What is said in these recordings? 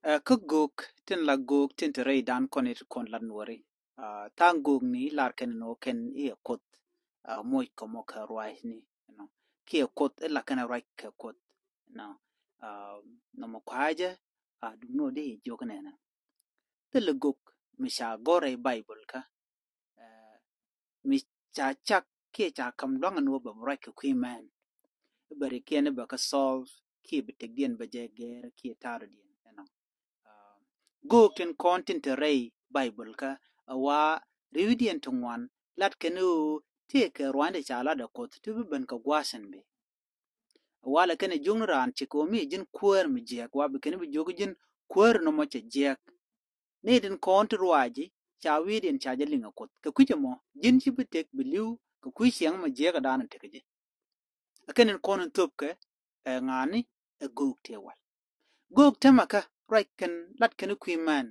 Ka tin la guk tin te rei dan konit kon lan wari. Tan guk ni lar ken no ken ie kot moy ko mo ka ruai ni no. Ki e kot e la ken ruai ka kot no. No mo kwaje du no de jok ne na. Te le guk mi sha gore Bible ka. Mi cha chak ki cha kam dong no ba ruai ka kwi man. Bari ken ba ka solve ki be tek dien ba je ger ki tar dien no. Go ken content ray Bible ka wa reading to one lat kenu take Rwanda chala da kot tu ben ka gwasen be wala ken jung ran ci ko mi jin kwer mi je kwa be ken bi jogu jin kwer no mo ce je ne din kont ruaji cha wi din cha jelinga kot ka kuje mo jin ci bi tek biliu ka ku siang ma je ka dan te ke ken kon top ke ngani gok te wal gok te maka right ken lat ken ku man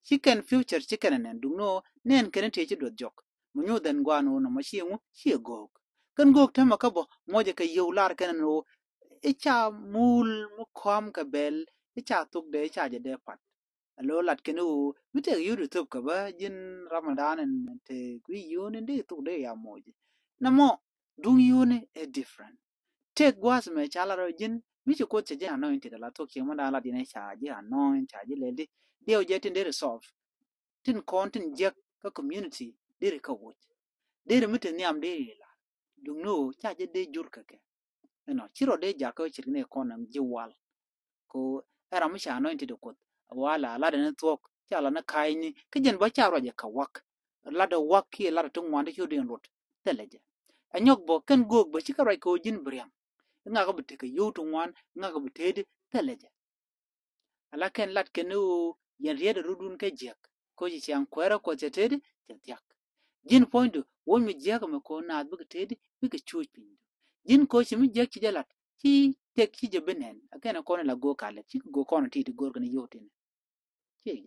chicken future chicken and do no nen ken te do jok munyo den gwano no mashimu shi gok kan gok ta makabo moje ka yular ken no icha mul mu kom ka bel icha tuk de icha je de pat alo lat ken u mite yudu tup ka ba jin ramadan and te gwi yuni de tuk de ya moje na mo dung yuni e different take gwas me chala ro jin mi ko che ja no inte la to ke mo da la dine cha ji no cha ji le de o je tin de resolve tin kontin je ka community de ka wo de mite niam de la dung no cha je de jur ka ke no chiro de ja ko chir ne konam ji wal ko era mi cha no inte de ko wala la de network cha la na kai ni ke jen ba cha ro je ka wak la de wak ki la de tun wanda chu de rot teleje anyok bo ken gog ba chi ka rai ko jin briam nga ko bite ka yutu ngwan nga ko bite teleje ala ken lat kenu yen riede rudun ke jek ko ji chang kwera ko tetedi tetyak jin point won mi jek me ko na bu tetedi bi ke chupi jin ko chi mi jek chi jalat chi tek chi je benen akena ko na go kale chi go ko na ti go kan yotin chi